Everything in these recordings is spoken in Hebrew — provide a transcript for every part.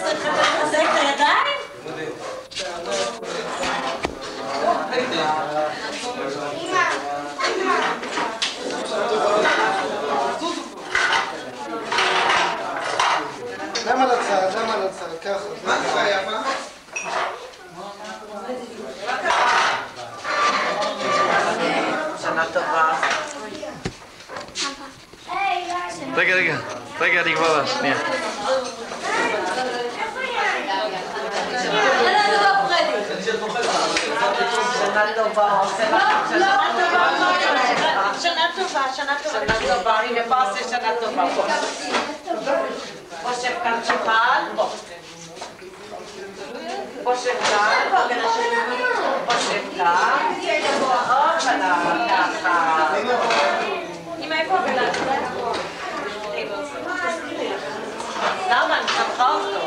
לחזק את הידיים? למה לצד, ככה. מה קרה יפה? שנה טובה. רגע, אני כבר שנייה. שנה טובה. שנה טובה. הנה פרסי שנה טובה. בוא שב כאן שולחן. בוא שב כאן. בוא שב כאן. ככה. אמא, איפה הבלה? למה? אני שמחה אותו.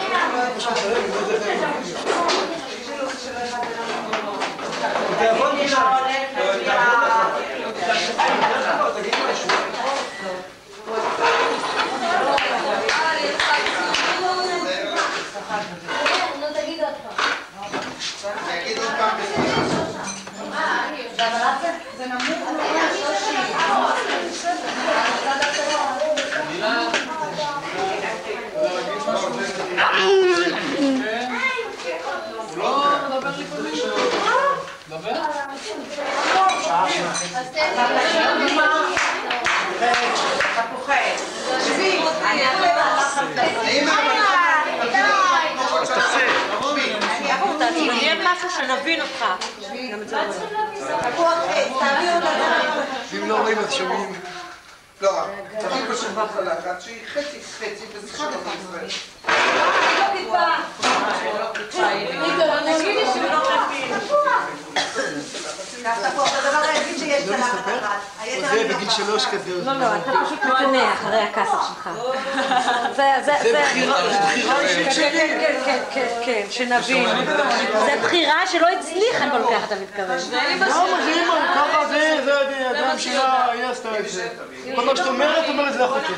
תגיד עוד פעם זה נמוך תהיה משהו שנבין אותך. אם לא רואים אז שומעים. לא, תביא פשוט בחלקת שהיא חצי וזה שלום ישראל. תגידי שהוא לא מבין. זה הדבר היחיד שיש צלחת אחת. זה בגיל 3 כזה. לא, אתה פשוט מקנא אחרי הכסף שלך. זה בחירה כן, שנבין. זה בחירה שלא הצליחה כל כך, אתה מתכוון. ככה זה אדם שלה, היא עשתה את זה. כל מה שאת אומרת זה החוקר.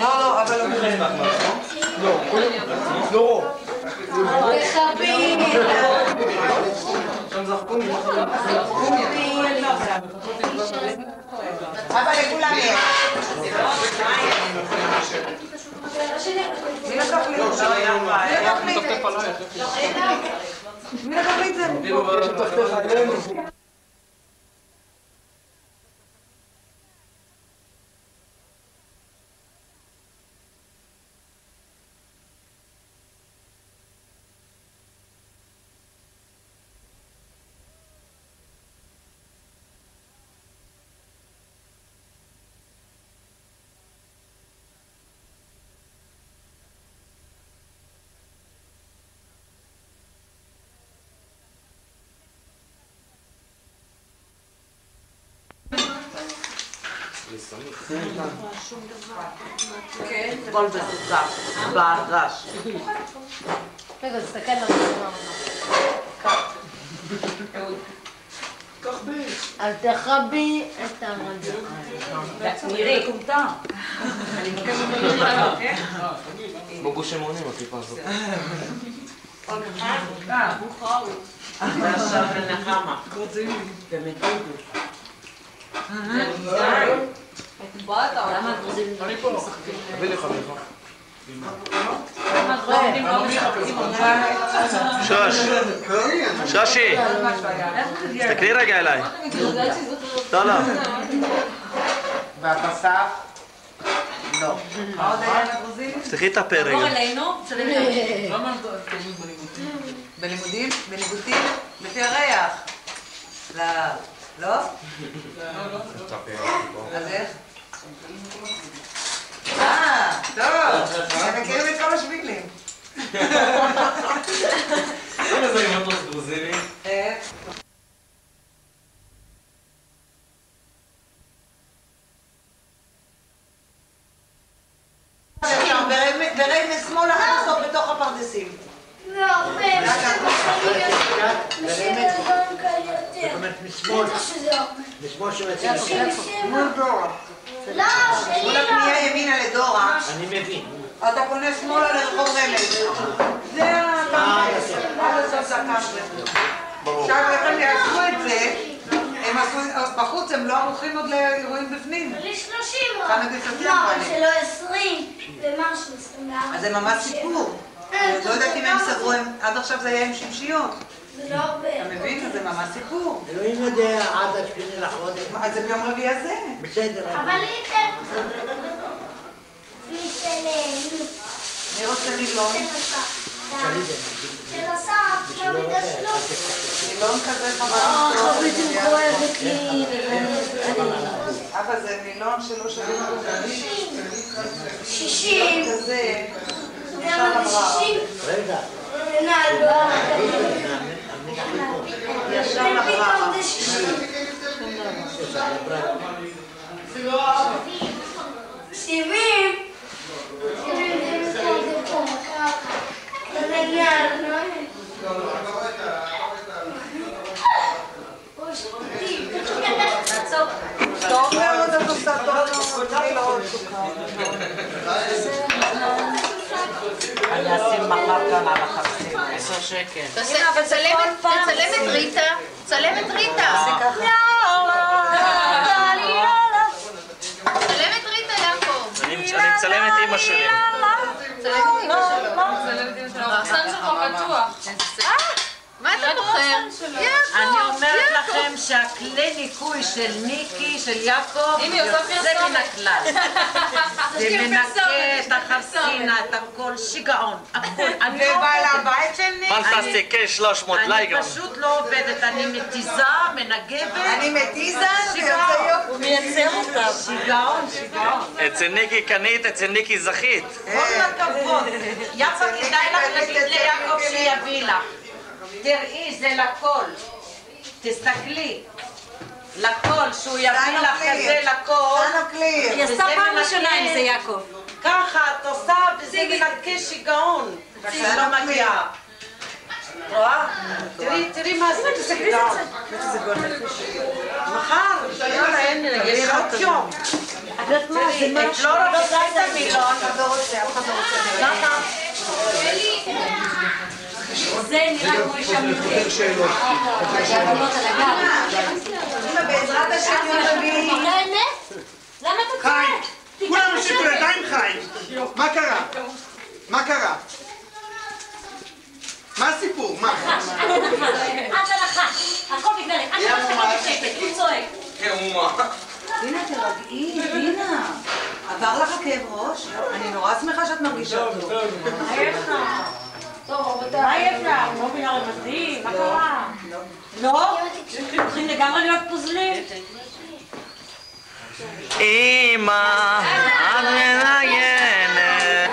לא, אבל לא. אבל לכולם יש. מי לקח לי? מי לקח לי את זה? יש תחתיך עלינו. כל בסוכר, ברש. רגע, תסתכל על זה. אל תחבי את הרדיו. מירי. אני מבקשת ממך. בוגוש אמונים, הכיפה הזאת. ועכשיו לנחמה. ומתודו. למה הגרוזים לא משחקים? תביא לי חביבה. למה הגרוזים לא משחקים? שושי, תסתכלי רגע אליי. לא. והבשר? לא. מה עוד היה לגרוזים? תפתחי את הפה רגע. תעבור אלינו, צלם לנו. למה תורמים בלימודים? בלימודים? בניגותים? לפי הריח. לא. לא? אז איך? טוב. הם מכירים את כל השבילים. למה זה עם מטוס גרוזיני? איך? פרדסים. לא, הרבה. זאת אומרת משמאל. משמאל שמציע. מול דורה. לא, שלי מול לא. הפנייה ימינה לדורה. אני מבין. אתה פונה שמאלה לרחוב רמז. זה הקמפר. עד הסוף זה הקמפר. עכשיו איך הם יעשו את זה? הם עשו בחוץ, הם לא ערוכים עוד לאירועים בפנים. לי 30. חנה דיסטיה לא, אמרה אבל לי. שלא 20 ומשהו, 24. אז זה ממש סיפור. לא יודעת אם הם סגרו, עד עכשיו זה היה עם שמשיות. זה לא הרבה. אתה מבין? זה ממש סיפור. אלוהים יודע עד השמיני לחודש. אז זה ביום רביעי הזה. בסדר. אבל ליטר. אני רוצה נילון. של הסף, לא בגשלות. נילון כזה חבל. חביתי כואבת לי. אבא זה נילון שלא שווה. 60. כזה. למה זה 60? רגע. ישר פתאום לברכה. זה 60. 70. טוב מאוד את עושה טוב. אני לא עוד סוכר. אני אשים מחר כאן על החפשים. 10 שקל. תצלם את ריטה. צלם את ריטה. צלם את ריטה, יעקב. אני מצלם את אמא שלי. צלם את אמא שלו. המחסן שלך פתוח. מה אתה בוחר? אני אומרת לכם שהכלי ניקוי של ניקי, של יעקב, יוצא מן הכלל. זה מנקה את החרסינה, את הכל, שיגעון, הכל. ובעל הבית של ניקי. פנטסטיק, 300 אני לייגון. פשוט לא עובדת, אני מתיזה, מנגבת. אני מתיזה, זה יוצא יופי. הוא מייצר אותם. שיגעון, שיגעון. אצל ניקי קנית, אצל ניקי זכית. כל הכבוד. יפה, כדאי לך להגיד ליעקב שיביא לך. תראי, זה לכל. תסתכלי. לכל, שהוא יביא לך כזה לכל. היא עשתה פעם ראשונה עם זה, יעקב. ככה את עושה וזה מנקה שיגעון. זה לא מגיע. רואה? תראי מה זה שיגעון. מחר, יאללה, אין, יש עוד יום. את יודעת מה, זה תראי, את משהו. לא רוצה את המילון. אף אחד לא רוצה. למה? זה נראה כמו אישה מלכת. הגבלות על הגב. אמא, בעזרת השם יום רביעי. האמת? למה אתה חיים, צועק? כולם הושיטו ידיים חיים. מה קרה? מה קרה? מה הסיפור? מה? את הלחץ. הכל בגללך. את הלחץ בשקט. הוא צועק. דינה, תרגעי, דינה. עבר לך הכאב ראש? אני נורא שמחה שאת מרגישה טוב. מה יש לך? מה יש לך? לא מבינה רמזים? מה קרה? לא? צריכים לגמרי להיות פוזלים. אמא, את מנגנת.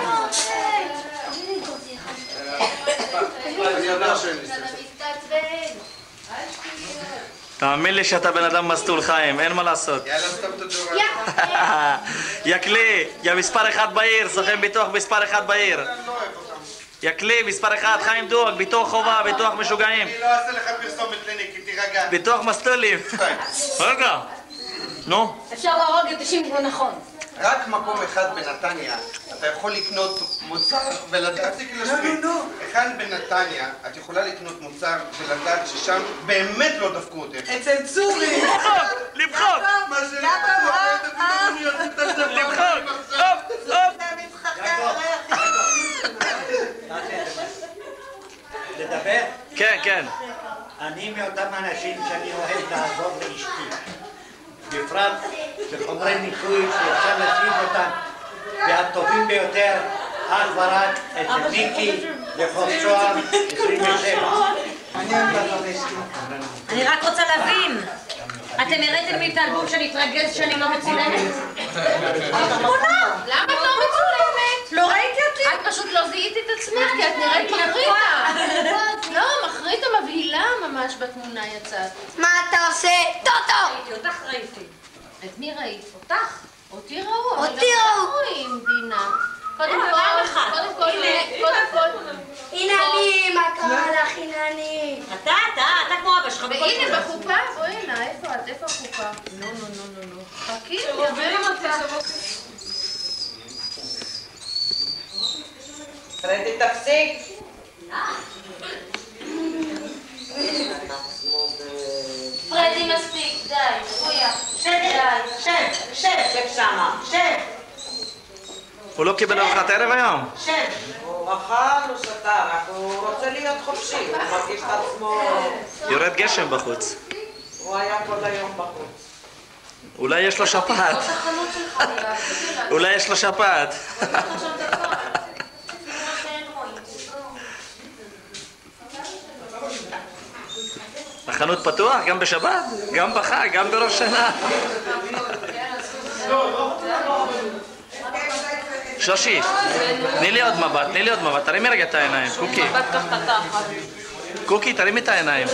תאמין לי שאתה בן אדם מסטול חיים, אין מה לעשות. יאללה, סתם את הדורה. יא כלי, יא מספר 1 בעיר, סוכן ביטוח מספר 1 בעיר. יא כלי, מספר 1, חיים דואג, ביטוח חובה, ביטוח משוגעים. אני לא אעשה לך פרסומת לניקי, תירגע. ביטוח מסטולים. רגע. נו. אפשר להרוג את השם נכון. רק מקום אחד בנתניה, אתה יכול לקנות מוצר ולדעת, תפסיקי להשמיע. אחד בנתניה, את יכולה לקנות מוצר ולדעת ששם באמת לא דפקו אותך. אצל צורי. למחוק! מה זה למחוק? למחוק! הופ! הופ! לדבר? כן, כן. אני מאותם אנשים שאני אוהב לעזור לאשתי. בפרט בחומרי ניקוי שאפשר לשים אותם והטובים ביותר אך ורק אצל ניקי לחוף שוהם 27. אני אוהב לעזור לאשתי. אני רק רוצה להבין. אתם הראיתם לי את האלבום שאני אתרגז שאני לא מצולמת? למה את לא מצולמת? לא ראיתי אותי? את פשוט לא זיהית את עצמך, כי את נראית מחריטה. לא, מחריטה מבהילה ממש בתמונה יצאת. מה אתה עושה? טוטו! ראיתי אותך, ראיתי. את מי ראית? אותך. אותי ראו. אותי ראו. רואים, דינה. קודם אין, כל, פעם אחת. קודם כל, הנה אני, מה קרה לך, הנה אני. אתה כמו אבא שלך. והנה בחופה, בואי הנה, איפה את? איפה החופה? נו. חכי, תביאי אותה. פרדי תפסיק. פרדי מספיק, די, בואי. שב שמה, שב. הוא לא קיבל ארוחת ערב היום? שב. הוא אכל, הוא שתה, רק הוא רוצה להיות חופשי, הוא מרגיש את עצמו... יורד גשם בחוץ. הוא היה כל היום בחוץ. אולי יש לו שפעת. אולי יש לו שפעת. החנות פתוח? גם בשבת? גם בחג? גם בראש שנה? שושי, תני לי עוד מבט, תרימי רגע את העיניים, קוקי. קוקי, תרימי את העיניים.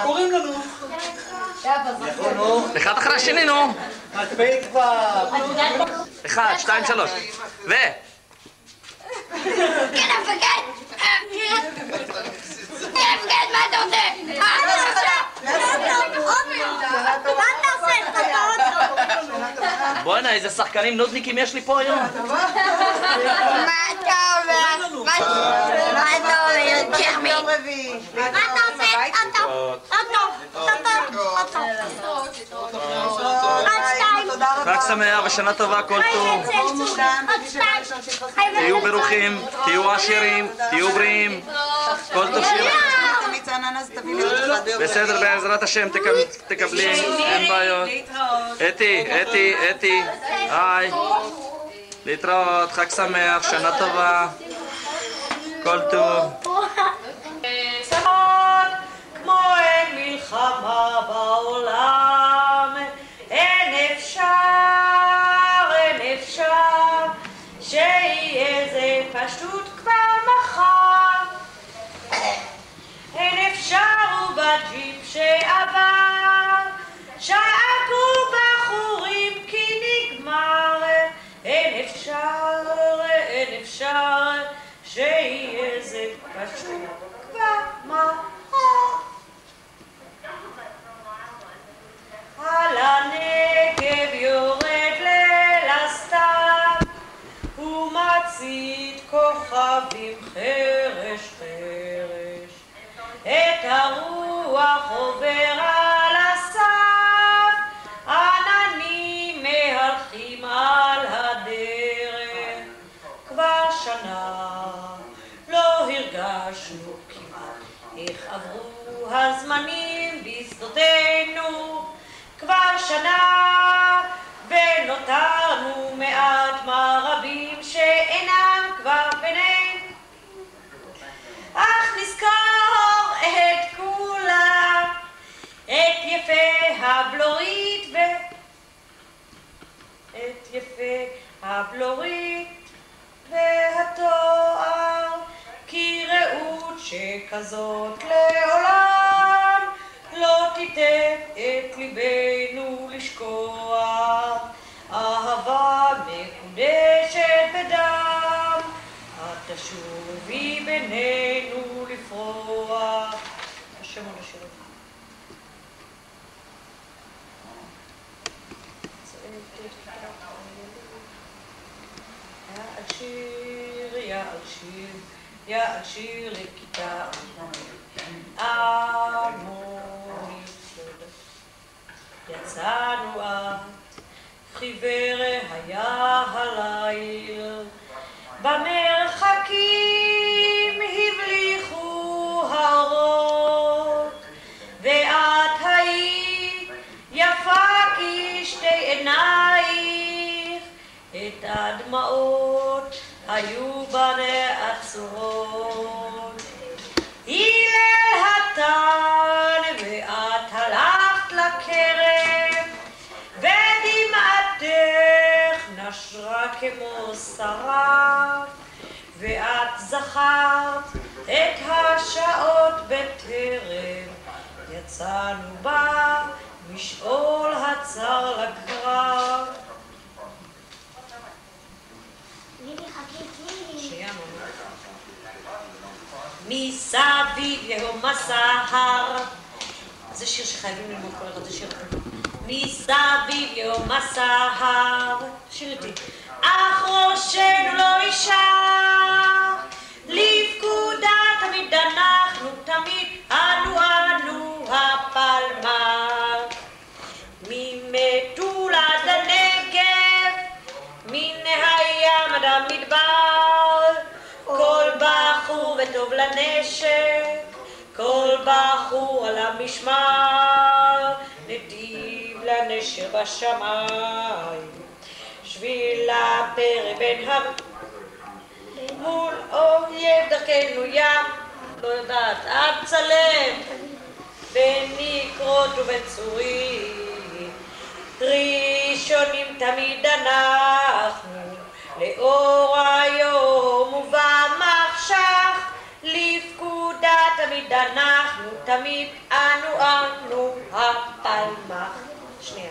קוראים לנו. אחד אחרי השני, נו. מספיק כבר. 1, 2, 3. ו... כן, הפגד! מה אתה רוצה? בוא'נה, איזה שחקנים נודניקים יש לי פה היום. מה אתה אומר? מה אתה אומר? קרמי? מה אתה עושה? חג שמח ושנה טובה, כל טוב. תהיו ברוכים, תהיו עשירים, תהיו בריאים. כל טוב שיהיה. בסדר, בעזרת השם תקבלי, אין בעיות. אתי, היי. להתראות, חג שמח, שנה טובה. כל טוב. כמו אין מלחמה בעולם, אין אפשר שיהיה זה פשוט כבר מחר. אין אפשר ובג'יפ שעבר שאגו בחורים כי נגמר. אין אפשר שיהיה זה פשוט כבר מחר. על הנגב יורד ליל הסתיו ומצית כוכבים חרש חרש. את הרוח עובר על הסף, עננים מהלכים על הדרך. כבר שנה לא הרגשנו כמעט איך עברו הזמנים בשדותינו. כבר שנה ונותרנו מעט מרבים שאינם כבר בינינו. אך נזכור את כולם, את יפה הבלורית והתואר, כי רעות שכזאת לעולם לא תיתן את ליבנו לשכוח. אהבה מקודשת בדם, את תשובי בינינו לפרוח. השם הוא לשיר אותך. יעל שיר לכיתה המונית. יצאנו את, חיוור היה הליל, במרחקים הבליחו האורות, ואת היית יפה כשתי עינייך, את הדמעות היו בנעצורות. הלל התן ואת הלכת לכרם, ודמעתך נשרה כמו שרה, ואת זכרת את השעות בטרם יצאנו בה משאול חצר לגרב. מסביב יהום הסהר. זה שיר שחייבים ללמוד כל אחד, זה שיר אחר. מסביב יהום הסהר. שיר איתי. אך ראשנו לא אישה, לפקודה תמיד אנחנו, תמיד אנו הפלמ"ר. ממטולה עד הנגב, מן הים עד המדבר, כל בחור וטוב לנשק, כל בחור על המשמר, נדיב לנשר בשמיים. שביל הפרא בין מול אויב דרכנו ים, לא יודעת, עד צלם, בין נקרות ובין צורים, ראשונים תמיד אנחנו, לאור היום ובמחשך, לפקודה תמיד אנחנו, תמיד אנו הפלמ"ח. שנייה.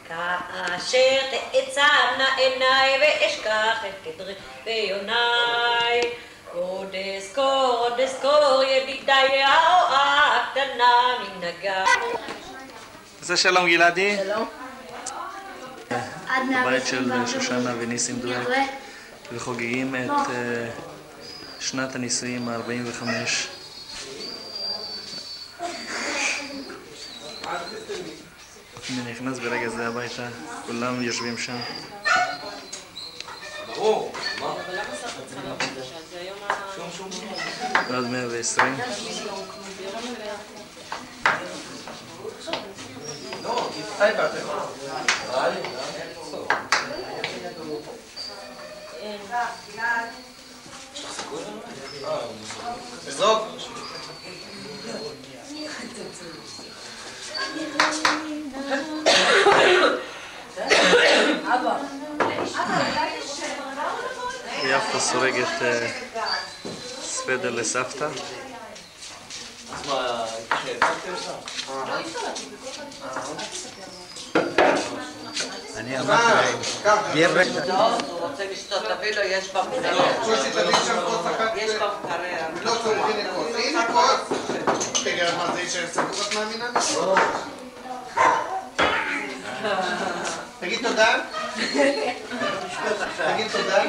כאשר תעצמנה עיניי ואשכח את כתרי ויוני, עוד אזכור ידידיי הרואה הקטנה מנהגה. זה שלום גלעדי. שלום. בבית של שושנה וניסים דואק, וחוגגים את שנת הנישואים ה-45. אני נכנס ברגע זה הביתה, כולם יושבים שם. ברור, מה? ועד 120. תזרוק. יפתה סורגת ספדר לסבתא. אני אמרתי להם, הוא רוצה לשתות, תביא לו, יש במקרר. יש במקרר. לא צריך לנקות. הנה כוס. תגיד, מה זה יישאר סגור, את מאמינה? תגיד תודה. תגיד תודה.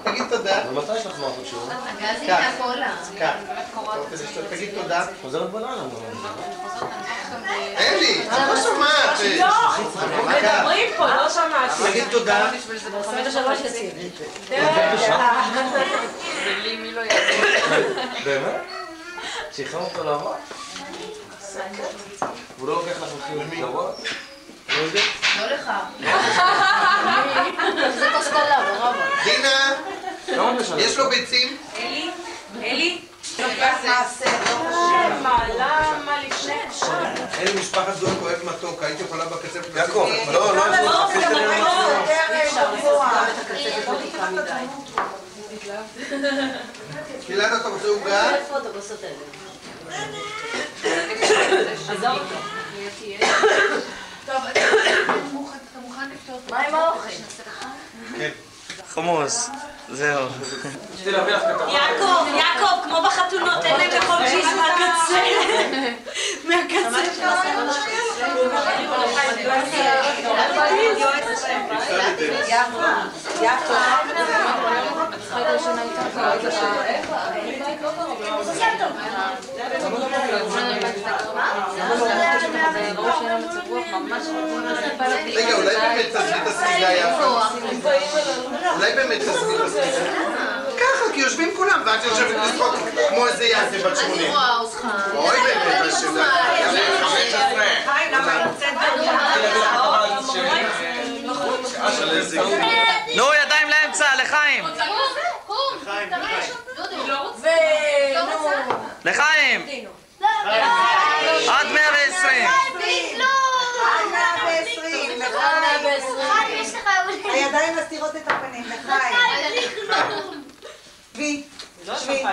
תגיד תודה. ומתי יש לך מערכות שיעור? הגזי מהקולה. כך. תגיד תודה. חוזרת בלילה. אלי, את לא שומעת. מדברים פה, לא שמעתי. תגיד תודה. באמת? שיחרר אותו לעבוד? הוא לא לוקח לך מחיר גבוה? לא יודע? לא לך. זה קוסקולה, ברבו. דינה, יש לו ביצים? אלי? למה לפני עכשיו? אין משפחת דואק אוהב מתוק, הייתי יכולה בקצב... יעקב, לא, גלעד, אתה רוצה עוגה? איפה האוטובוסות האלה? עזוב אותו. טוב, אתה מוכן לפתור? מה עם האוכל? כן. חמוס, זהו. יעקב, כמו בחתונות, אין להם לכל שיס מהקצה. מהקצה. רגע, אולי באמת תעזבי את הספיגה יפה. אולי באמת תעזבי את הספיגה. ככה, כי יושבים כולם, ואת יושבת לשחוק כמו איזה ילדה בת 80. אני רואה אותך. אוי באמת, השאלה. חיים, למה יוצאת נו, ידיים לאמצע, לחיים! לחיים! עד 120! הידיים מסתירות את הפנים, לחיים. וי. שבי,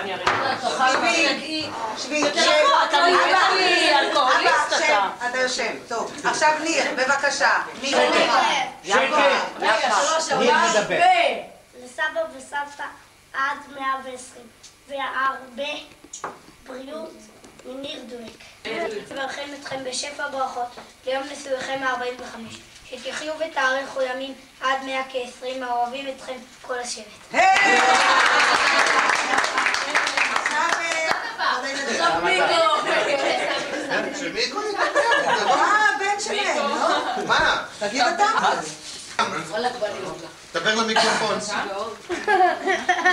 אתה יושב. טוב, עכשיו ניר, בבקשה. ניר מדבר. לסבא וסבתא עד 120, והרבה בריאות מניר דואק. מברכים אתכם בשפע ברכות ליום נישואיכם ה-45. שתחיו ותאריכו ימים עד 120, האוהבים אתכם כל השבט. הבן שלהם, לא? מה? תגיד אתה. דבר למיקרופון.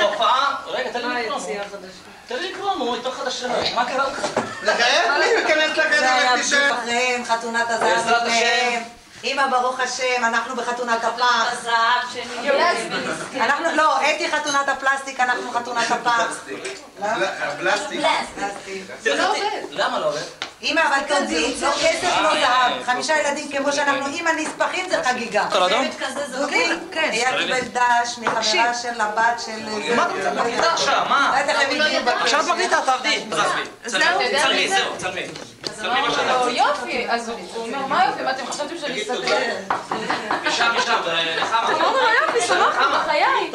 תופעה? רגע, תן לי לקרוא. תן לי לקרוא, נו, יותר חדשה. מה קרה לך? לחייב? מי מכנס לחדר ותישאר? אחריהם, חתונת הזהב לפניהם. אמא ברוך השם, אנחנו בחתונת הפח. אנחנו, לא, אתי חתונת הפלסטיק, אנחנו חתונת הפח. פלסטיק. זה לא עובד. למה לא עובד? אמא, אבל תודי, לא כסף, לא זהב. 5 ילדים כמו שאנחנו, עם הנספחים זה חגיגה. כל אדום? זוגי? היה קיבל דש מחברה של הבת של... מה אתה רוצה מקליטה עכשיו? מה? עכשיו את מקליטה, תעבדי. צלמי, זהו, צלמי. צלמי מה שאתה רוצה. יופי, אז הוא אומר, מה יופי? מה אתם חשבתם שאני אסתכל? משם, נחמה. הוא אומר, יופי, סמכתי, בחיי.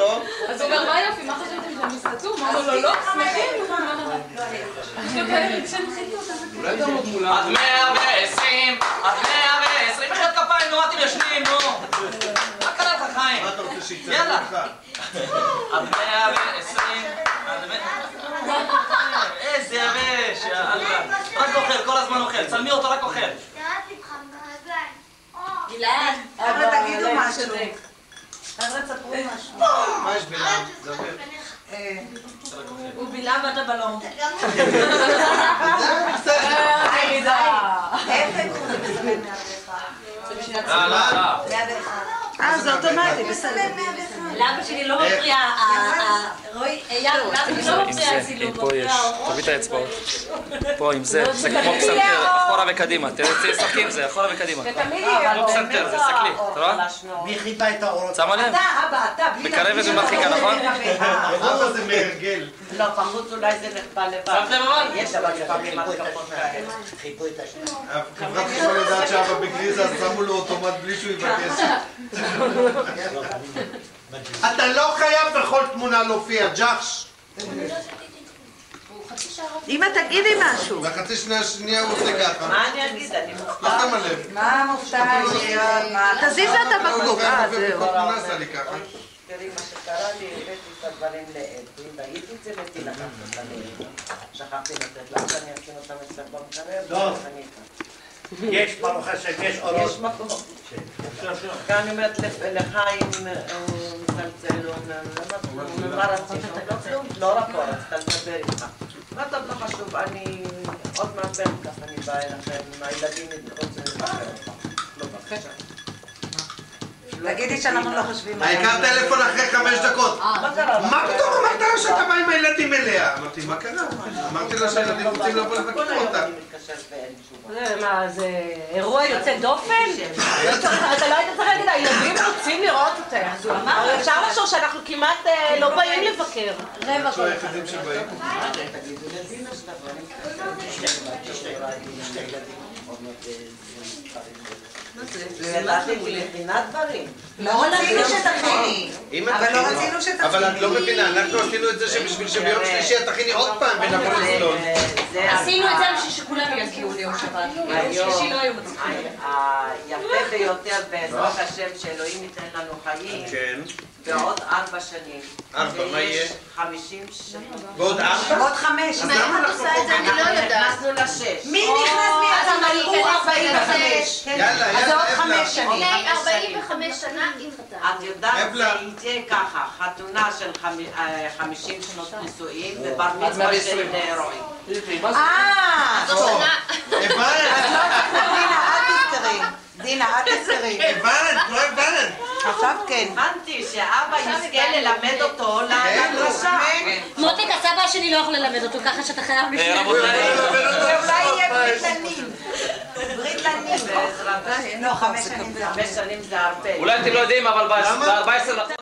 אז הוא אומר, מה יופי? מה חשבתם שאני אסתכל? הוא אומר לו, לא, שמחים. עד 120, עד 120, מחיאות כפיים, נו, אתם ישנים, נו. מה קרה לך, חיים? מה אתה רוצה שיצא? יאללה. עד 120, עד 120. איזה יבש, יאללה. רק אוכל, כל הזמן אוכל. צלמי אותו, רק אוכל. גלעד. חבר'ה, תגידו משהו. חבר'ה, תספרו משהו. מה יש בינם? דבר. הוא בילה ואתה בלום. איפה קוראים לסמן 101? זה אוטומטי, בסדר. לאבא שלי לא מפריע, רואי, לאבא שלי לא מפריע הצילום. פה יש, תביא את האצבעות. פה עם זה, זה כמו פסנתר, אחורה וקדימה. תראה, שחקי עם זה, אחורה וקדימה. כמו פסנתר, זה סקלי, אתה רואה? מי חיפה את האורות? שמה לב? אתה, אבא, אתה. מקרבת ומרחיקה, נכון? אבא זה מהרגל. לא, פחות אולי זה נחבא לבד. שמת לב אבל? יש אבל לפעמים התקפות כאלה. חיפו את השני. חברת חשמל יודעת שאבא בגליזה, אז שמו לו אוטומט בלי שהוא יבקש. אתה לא חייב בכל תמונה להופיע, ג'חש. אמא, תגידי משהו. בחצי שנייה הוא עושה ככה. מה אני אגיד? אני לא מופתעת. שמה לב. מה מופתע? תזיז לה את הבקבוק. בכל תמונה עשה לי ככה. תראי מה שקרה לי, הבאתי את הדברים לאתי, והייתי את זה ואתי לקחת אותה לאתי. שכחתי לתת לך, שאני אשים אותם אצלך במקרר. טוב. יש, ברוך השם, יש אורות. יש מקום. אני אומרת לחיים, מצלצל, הוא אומר, מה רצית? לא כלום, לא רק אור, רצית לדבר איתך. מה טוב, לא חשוב, אני עוד מעט כך אני באה אליכם, הילדים רוצים לדבר איתך. לא בבקשה. תגידי שאנחנו לא חושבים. העיקר טלפון אחרי 5 דקות. מה קרה? מה פתאום אמרת לה שאתה בא עם הילדים אליה? אמרתי, מה קרה? אמרתי לה שהילדים רוצים לבוא לבקר אותה. מה, זה אירוע יוצא דופן? אתה לא היית צריך להגיד, הילדים רוצים לראות אותך. אפשר לחשוב שאנחנו כמעט לא באים לבקר. רבע שהוא היחידים שבאים. לדעתי לבחינת דברים. לא רצינו שתכיני. אבל לא רצינו שתכיני. אבל את לא מבינה, אנחנו עשינו את זה שבשביל שביום שלישי את תכיני עוד פעם ונבוא לסלול. עשינו את זה בשביל שכולם יגיעו ליום שבת. ביום שלישי לא היו מצליחים. היפה ביותר בעזרת השם שאלוהים ייתן לנו חיים בעוד 4 שנים. 4, מה יהיה? 50 שנים. ועוד 4? עוד 5. אז למה אנחנו פה? אני לא יודעת. נכנסנו ל6. מי נכנס מי? אז מלאו 45. יאללה, אז זה עוד יאללה, 5 שנים. לפני 45 שנה עם חתן. את יודעת, זה יהיה ככה, חתונה של 50 שנות נישואים ובר מצווה של רועי. טוב, הבנת, דינה, אל תזכרי. הבנת, לא הבנת. עכשיו כן. הבנתי שאבא יזכה ללמד אותו לדרשה. מותק, הסבא שלי לא יכול ללמד אותו ככה שאתה חייב לפני. ואולי יהיה בריטלנים. בריטלנים. בעזרת השם. לא, 5 שנים זה הרבה. 5 שנים זה הרבה. אולי אתם לא יודעים, אבל ב-14...